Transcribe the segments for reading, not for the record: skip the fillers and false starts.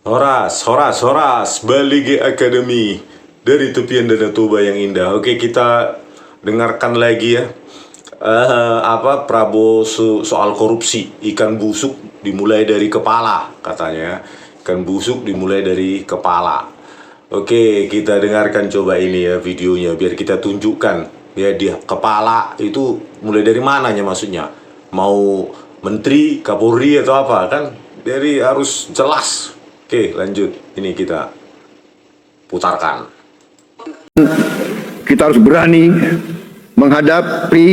Horas, Horas, Horas, Balige Academy dari tepian Danau Toba yang indah. Oke, kita dengarkan lagi ya. Prabowo soal korupsi. Ikan busuk dimulai dari kepala, katanya. Ikan busuk dimulai dari kepala. Oke, kita dengarkan coba ini ya videonya biar kita tunjukkan ya dia kepala itu mulai dari mananya maksudnya. Mau menteri, Kapolri atau apa kan? Jadi harus jelas. Oke, lanjut. Ini kita putarkan. Kita harus berani menghadapi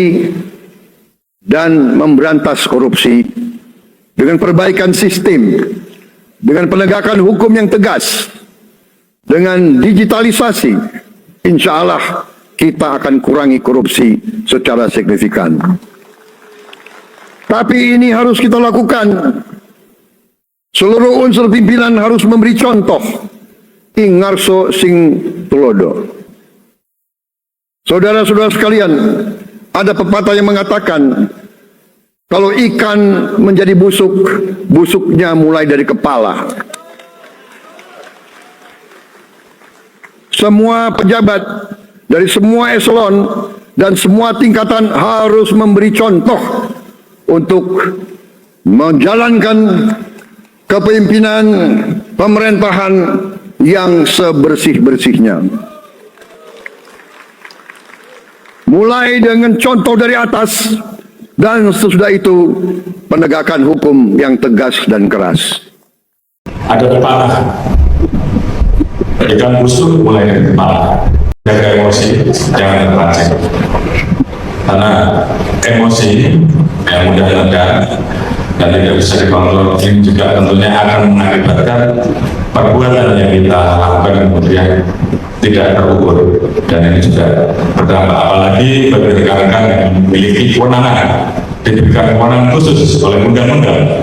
dan memberantas korupsi dengan perbaikan sistem, dengan penegakan hukum yang tegas, dengan digitalisasi. Insya Allah kita akan kurangi korupsi secara signifikan. Tapi ini harus kita lakukan. Seluruh unsur pimpinan harus memberi contoh. Ingarso sing tulodo. Saudara-saudara sekalian, ada pepatah yang mengatakan, kalau ikan menjadi busuk, busuknya mulai dari kepala. Semua pejabat dari semua eselon dan semua tingkatan harus memberi contoh untuk menjalankan kepemimpinan pemerintahan yang sebersih-bersihnya. Mulai dengan contoh dari atas dan sesudah itu penegakan hukum yang tegas dan keras. Ada pepatah, ikan busuk mulai dari kepala. Jaga emosi, jangan terpancing. Karena emosi yang mudah reda dan tidak bisa dikontrol ini juga tentunya akan mengakibatkan perbuatan yang kita lakukan kemudian tidak terukur, dan ini juga berdampak apalagi bagi rekan-rekan yang memiliki kewenangan, diberikan kewenangan khusus oleh undang-undang,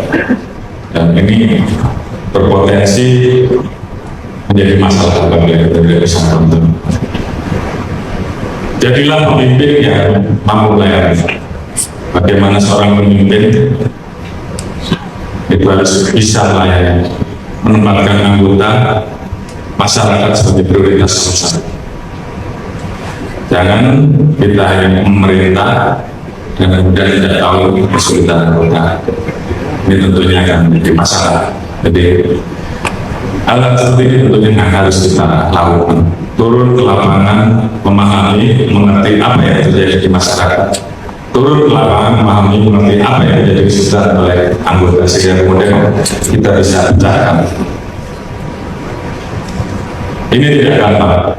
dan ini berpotensi menjadi masalah bagi yang tidak bisa kontrol. Jadilah pemimpin yang mampu melayani. Bagaimana seorang pemimpin itu harus bisa melayani, menempatkan anggota masyarakat sebagai prioritas besar. Jangan kita yang memerintah dan kemudian tidak tahu kesulitan anggota. Ini tentunya akan menjadi masalah. Jadi hal seperti ini tentunya harus kita lakukan. Turun ke lapangan, memahami, mengerti apa yang terjadi di masyarakat. Turun ke lapangan, memahami, mengerti apa yang menjadi kesulitan oleh anggota sehingga kemudian kita bisa bicarakan. Ini tidak gampang,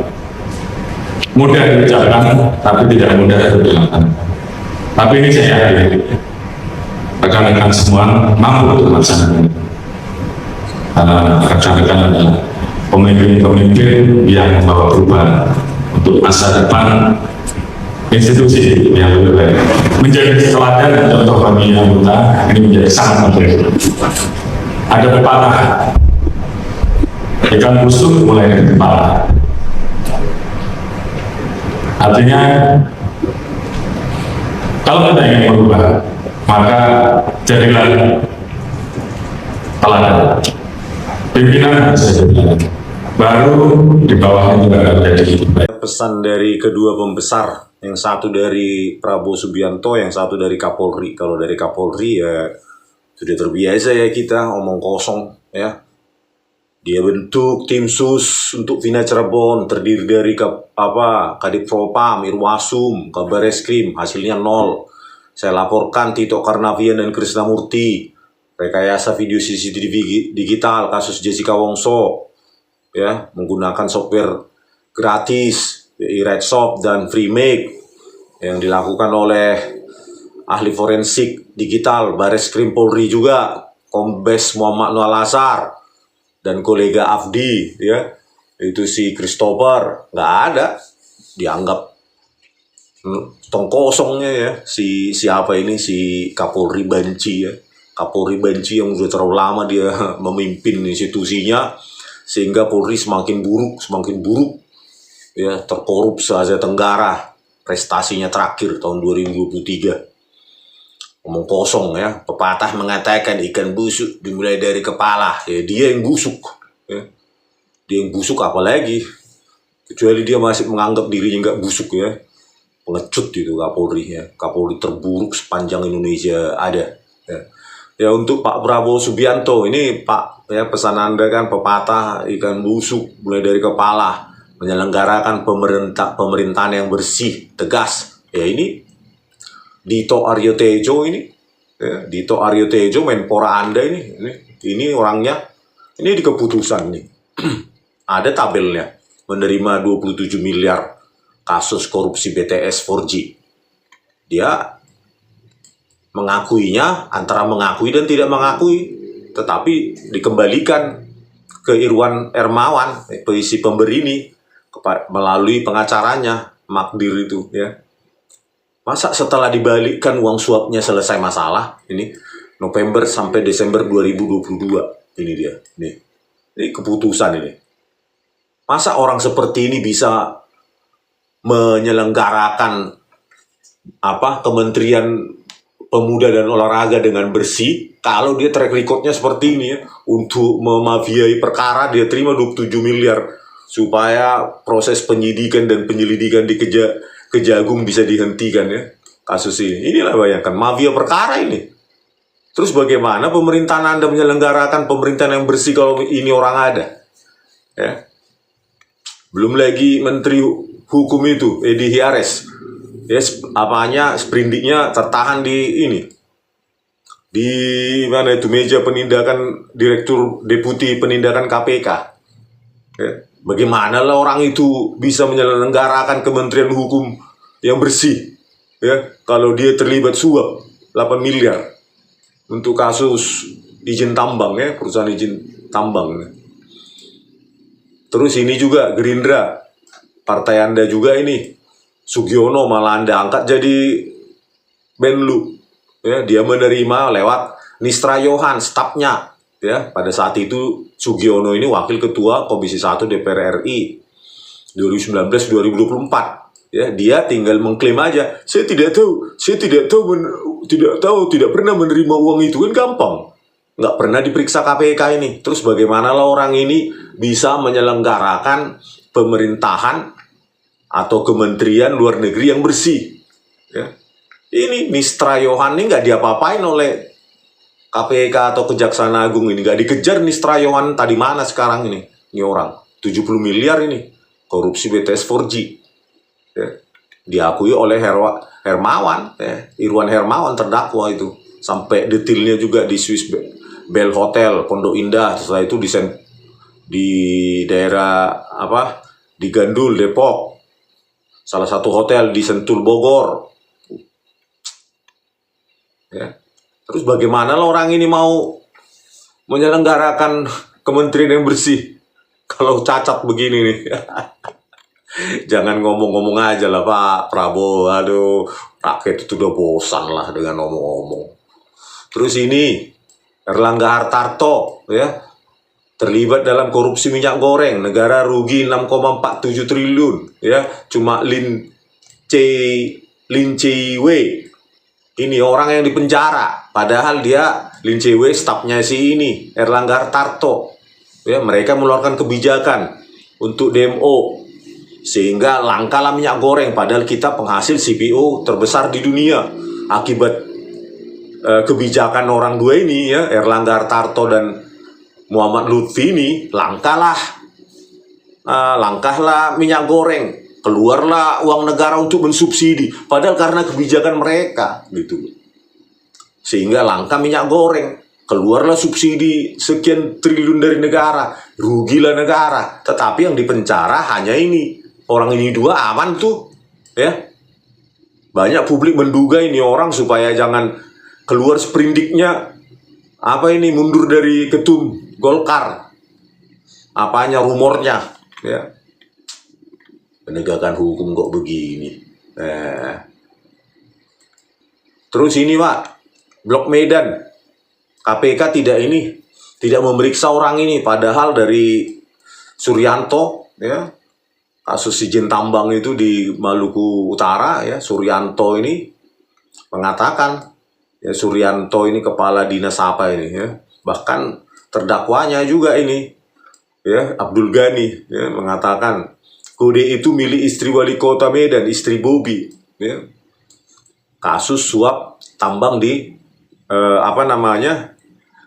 mudah dibicarakan, tapi tidak mudah dilakukan. Tapi ini saya yakin rekan-rekan semua mampu untuk melaksanakan. Karena rekan-rekan adalah pemimpin-pemimpin yang membawa perubahan untuk masa depan institusi yang lebih baik. Menjadi teladan dan contoh bagi anggota ini menjadi sangat penting. Ada pepatah, ikan busuk mulai dari kepala. Artinya, kalau kita ingin berubah, maka jadilah teladan. Pimpinan harus jadi teladan. Baru di bawahnya juga akan menjadi baik. Pesan dari kedua pembesar, yang satu dari Prabowo Subianto, yang satu dari Kapolri. Kalau dari Kapolri ya sudah terbiasa ya kita omong kosong ya. Dia bentuk tim sus untuk Vina Cirebon, terdiri dari Kadif Propam, Irwasum, Kabareskrim, hasilnya 0. Saya laporkan Tito Karnavian dan Krisnamurti, rekayasa video CCTV digital kasus Jessica Wongso, ya, menggunakan software gratis, iRedShop dan FreeMake yang dilakukan oleh ahli forensik digital Bareskrim Polri juga, Kombes Muhammad Noah Lazar dan kolega Afdi, ya, itu si Christopher, nggak ada, dianggap tong kosongnya ya, siapa ini, si Kapolri Banci ya, Kapolri Banci yang sudah terlalu lama dia memimpin institusinya, sehingga Polri semakin buruk, ya, terkorup se-Asia Tenggara, prestasinya terakhir tahun 2023. Omong kosong ya, pepatah mengatakan ikan busuk dimulai dari kepala, ya dia yang busuk, ya. Dia yang busuk apalagi, kecuali dia masih menganggap dirinya nggak busuk ya. Pengecut itu Kapolri ya, Kapolri terburuk sepanjang Indonesia ada ya. Ya untuk Pak Prabowo Subianto ini Pak ya, pesan Anda kan pepatah ikan busuk mulai dari kepala, menyelenggarakan pemerintahan yang bersih, tegas. Ya ini Dito Aryo Tejo ini ya, Dito Aryo Tejo Menpora Anda ini orangnya ini di keputusan nih. Ada tabelnya, menerima 27 miliar kasus korupsi BTS 4G. Dia mengakuinya, antara mengakui dan tidak mengakui, tetapi dikembalikan ke Irwan Hermawan, si pemberi ini, melalui pengacaranya, Magdir itu ya. Masa setelah dibalikkan uang suapnya selesai masalah, ini November sampai Desember 2022, ini dia, ini keputusan ini. Masa orang seperti ini bisa menyelenggarakan Kementerian Pemuda dan Olahraga dengan bersih kalau dia track recordnya seperti ini ya, untuk memafiai perkara dia terima 27 miliar supaya proses penyidikan dan penyelidikan di Kejagung bisa dihentikan ya kasus ini. Inilah bayangkan mafia perkara ini. Terus bagaimana pemerintahan Anda menyelenggarakan pemerintahan yang bersih kalau ini orang ada? Ya. Belum lagi Menteri Hukum itu, Edi Hiares. Ya, sprindiknya tertahan di ini. Di mana itu meja penindakan Direktur Deputi Penindakan KPK. Ya. Bagaimana lah orang itu bisa menyelenggarakan Kementerian Hukum yang bersih? Ya, kalau dia terlibat suap 8 miliar untuk kasus izin tambang ya, perusahaan izin tambang. Terus ini juga Gerindra, partai Anda juga ini, Sugiono malah Anda angkat jadi Menlu. Ya, dia menerima lewat Nistra Yohan, stafnya. Ya, pada saat itu Sugiono ini wakil ketua Komisi 1 DPR RI 2019-2024. Ya, dia tinggal mengklaim aja, saya tidak pernah menerima uang itu, kan gampang. Nggak pernah diperiksa KPK ini. Terus bagaimana lah orang ini bisa menyelenggarakan pemerintahan atau kementerian luar negeri yang bersih? Ya. Ini Nistra Yohan ini nggak diapa-apain oleh KPK atau Kejaksaan Agung ini. Nggak dikejar Nistra Yohan tadi mana sekarang ini. Ini orang 70 miliar ini korupsi BTS 4G. Ya. Diakui oleh Hermawan, ya. Irwan Hermawan terdakwa itu. Sampai detailnya juga di Swiss Bell Hotel Pondok Indah. Setelah itu di daerah di Gandul Depok, salah satu hotel di Sentul Bogor ya. Terus bagaimana lah orang ini mau menyelenggarakan kementerian yang bersih kalau cacat begini nih? Jangan ngomong-ngomong aja lah Pak Prabowo. Aduh, rakyat itu udah bosan lah dengan ngomong-ngomong. Terus ini Erlangga Hartarto ya, terlibat dalam korupsi minyak goreng, negara rugi 6,47 triliun ya. Cuma Lin Chee-wei ini orang yang dipenjara, padahal dia Lin Chee-wei stafnya si ini Erlangga Hartarto ya. Mereka mengeluarkan kebijakan untuk DMO sehingga langkalah minyak goreng, padahal kita penghasil CPO terbesar di dunia. Akibat kebijakan orang dua ini ya, Erlangga Hartarto dan Muhammad Lutfi ini, langkahlah minyak goreng, keluarlah uang negara untuk mensubsidi, padahal karena kebijakan mereka gitu, sehingga langka minyak goreng, keluarlah subsidi sekian triliun dari negara, rugilah negara. Tetapi yang dipenjara hanya ini orang ini dua, aman tuh ya. Banyak publik menduga ini orang supaya jangan keluar sprindiknya mundur dari ketum Golkar, rumornya ya. Penegakan hukum kok begini. Terus ini Pak, Blok Medan, KPK tidak memeriksa orang ini, padahal dari Suryanto ya, kasus izin tambang itu di Maluku Utara ya, Suryanto ini mengatakan ya, Suryanto ini kepala dinas apa ini ya, bahkan terdakwanya juga ini ya, Abdul Ghani, ya, mengatakan kode itu milik istri wali kota Medan, istri Bobi, ya. Kasus suap tambang di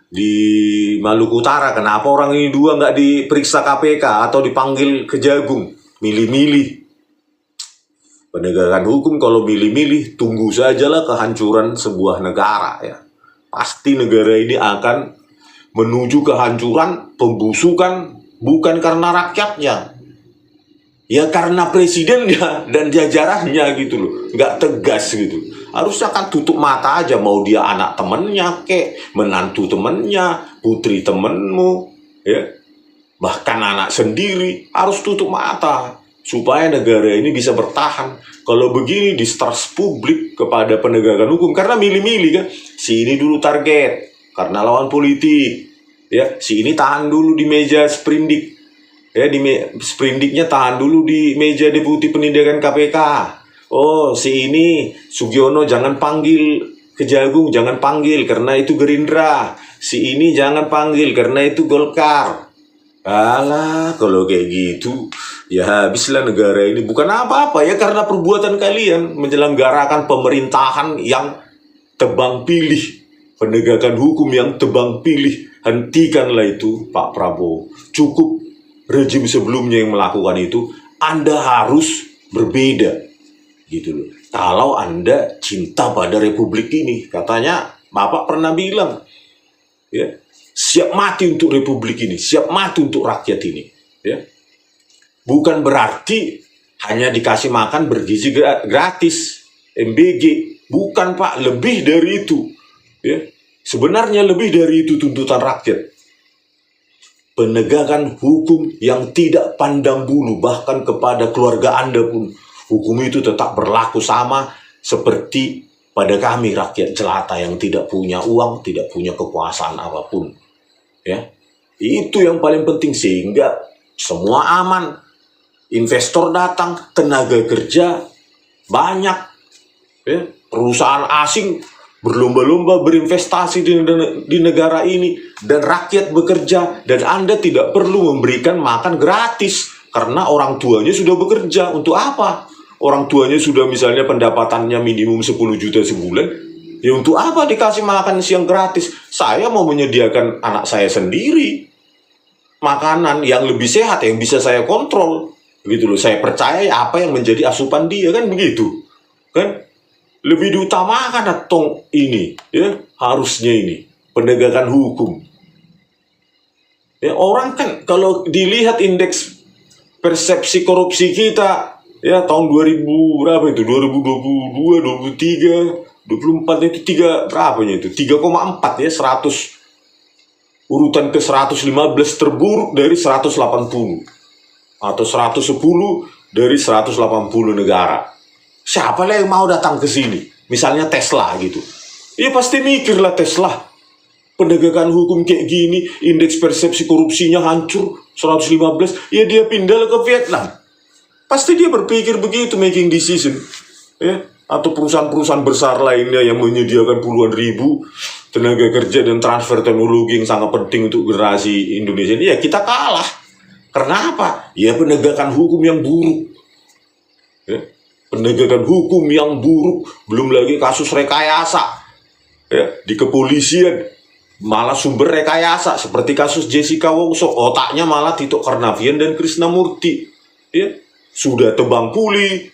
di Maluku Utara. Kenapa orang ini dua nggak diperiksa KPK atau dipanggil Kejagung? Milih-milih. Penegakan hukum kalau milih-milih, tunggu sajalah kehancuran sebuah negara, ya. Pasti negara ini akan menuju kehancuran, pembusukan, bukan karena rakyatnya, ya karena presidennya dan jajarannya gitu loh, nggak tegas gitu. Harusnya kan tutup mata aja, mau dia anak temennya kek, menantu temennya, putri temenmu, ya, bahkan anak sendiri, harus tutup mata supaya negara ini bisa bertahan. Kalau begini distrust publik kepada penegakan hukum, karena milih-milih kan, si ini dulu target karena lawan politik, ya, si ini tahan dulu di meja sprindik, ya, sprindiknya tahan dulu di meja deputi penindakan KPK. Oh, si ini Sugiono jangan panggil Kejagung, jangan panggil karena itu Gerindra. Si ini jangan panggil karena itu Golkar. Alah, kalau kayak gitu, ya habislah negara ini. Bukan apa-apa ya, karena perbuatan kalian menyelenggarakan pemerintahan yang tebang pilih, penegakan hukum yang tebang pilih. Hentikanlah itu, Pak Prabowo. Cukup rejim sebelumnya yang melakukan itu. Anda harus berbeda, gitu loh. Kalau Anda cinta pada republik ini, katanya Bapak pernah bilang, ya, siap mati untuk republik ini, siap mati untuk rakyat ini, ya. Bukan berarti hanya dikasih makan bergizi gratis, MBG, bukan Pak, lebih dari itu, ya. Sebenarnya lebih dari itu tuntutan rakyat. Penegakan hukum yang tidak pandang bulu, bahkan kepada keluarga Anda pun hukum itu tetap berlaku sama seperti pada kami rakyat jelata yang tidak punya uang, tidak punya kekuasaan apapun. Ya, itu yang paling penting sehingga semua aman. Investor datang, tenaga kerja banyak, ya, perusahaan asing berlomba-lomba berinvestasi di negara ini, dan rakyat bekerja, dan Anda tidak perlu memberikan makan gratis karena orang tuanya sudah bekerja. Untuk apa? Orang tuanya sudah misalnya pendapatannya minimum 10 juta sebulan, ya untuk apa dikasih makan siang gratis? Saya mau menyediakan anak saya sendiri makanan yang lebih sehat, yang bisa saya kontrol, gitu loh. Saya percaya apa yang menjadi asupan dia, kan begitu, kan? Lebih diutamakan atau ini, ya, harusnya ini penegakan hukum. Ya, orang kan kalau dilihat indeks persepsi korupsi kita, ya, tahun 2000 berapa itu? 2022, 23, 24 itu 3 berapanya itu? 3,4 ya, 100 urutan ke 115 terburuk dari 180 atau 110 dari 180 negara. Siapa lah yang mau datang ke sini? Misalnya Tesla gitu. Ya pasti mikirlah Tesla. Penegakan hukum kayak gini, indeks persepsi korupsinya hancur 115, ya dia pindah ke Vietnam. Pasti dia berpikir begitu, making decision, ya. Atau perusahaan-perusahaan besar lainnya yang menyediakan puluhan ribu tenaga kerja dan transfer teknologi yang sangat penting untuk generasi Indonesia ini, ya kita kalah. Kenapa? Ya penegakan hukum yang buruk, ya. Penegakan hukum yang buruk, belum lagi kasus rekayasa, ya, di kepolisian malah sumber rekayasa seperti kasus Jessica Wongso, otaknya malah Tito Karnavian dan Krisnamurti, ya. Sudah tebang pilih,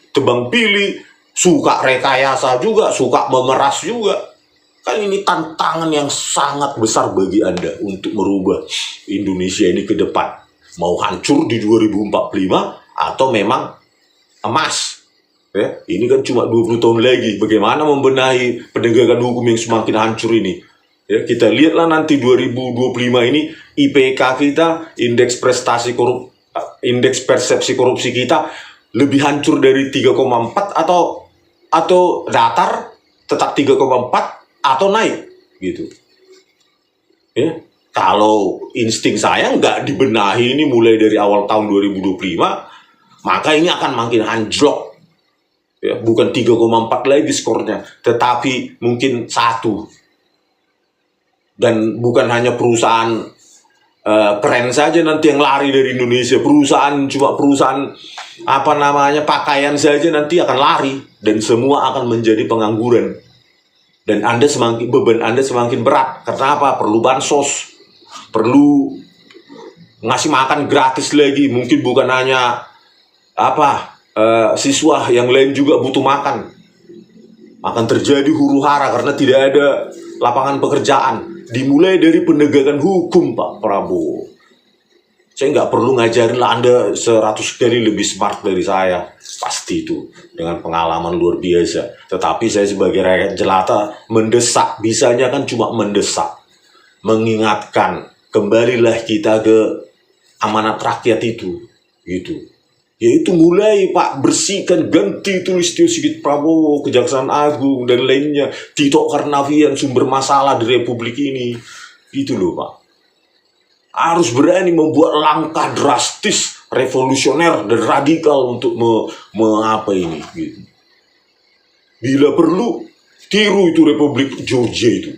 suka rekayasa juga, suka memeras juga. Kan ini tantangan yang sangat besar bagi Anda untuk merubah Indonesia ini ke depan. Mau hancur di 2045 atau memang emas. Ya, ini kan cuma 20 tahun lagi. Bagaimana membenahi penegakan hukum yang semakin hancur ini? Ya, kita lihatlah nanti 2025 ini IPK kita, indeks persepsi korupsi kita lebih hancur dari 3,4 atau datar tetap 3,4 atau naik gitu. Ya, kalau insting saya nggak dibenahi ini mulai dari awal tahun 2025, maka ini akan makin anjlok. Ya, bukan 3,4 lagi skornya, tetapi mungkin 1. Dan bukan hanya perusahaan keren saja nanti yang lari dari Indonesia. Perusahaan pakaian saja nanti akan lari dan semua akan menjadi pengangguran. Dan beban Anda semakin berat. Karena apa? Perlu bansos, perlu ngasih makan gratis lagi. Mungkin bukan hanya siswa yang lain juga butuh makan. Akan terjadi huru-hara karena tidak ada lapangan pekerjaan. Dimulai dari penegakan hukum, Pak Prabowo. Saya nggak perlu ngajarin lah, Anda 100 kali lebih smart dari saya. Pasti itu, dengan pengalaman luar biasa. Tetapi saya sebagai rakyat jelata mendesak, bisanya kan cuma mendesak. Mengingatkan, kembalilah kita ke amanat rakyat itu. Gitu. Yaitu mulai Pak, bersihkan, ganti itu Listio Sigit Prabowo, Kejaksaan Agung, dan lainnya. Tito Karnavian, sumber masalah di Republik ini. Gitu loh Pak. Harus berani membuat langkah drastis, revolusioner dan radikal untuk gitu. Bila perlu, tiru itu Republik Georgia itu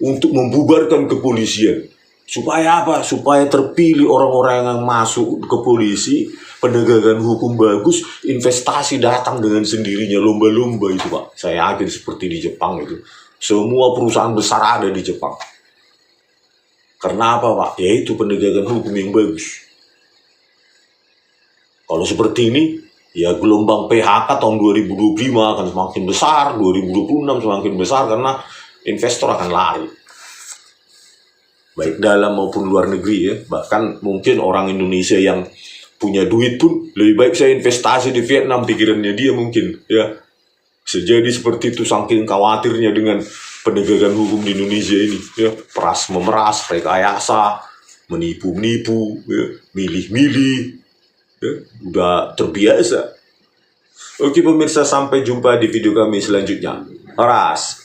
untuk membubarkan kepolisian. Supaya apa? Supaya terpilih orang-orang yang masuk ke polisi, penegakan hukum bagus, investasi datang dengan sendirinya, lomba-lomba itu Pak. Saya yakin seperti di Jepang itu. Semua perusahaan besar ada di Jepang. Karena apa Pak? Yaitu penegakan hukum yang bagus. Kalau seperti ini, ya gelombang PHK tahun 2025 akan semakin besar, 2026 semakin besar karena investor akan lari. Baik dalam maupun luar negeri ya. Bahkan mungkin orang Indonesia yang punya duit pun lebih baik saya investasi di Vietnam, pikirannya dia mungkin ya. Bisa jadi seperti itu saking khawatirnya dengan penegakan hukum di Indonesia ini ya, memeras, rekayasa, menipu, ya, milih-milih, ya, udah terbiasa. Oke pemirsa, sampai jumpa di video kami selanjutnya. Horas.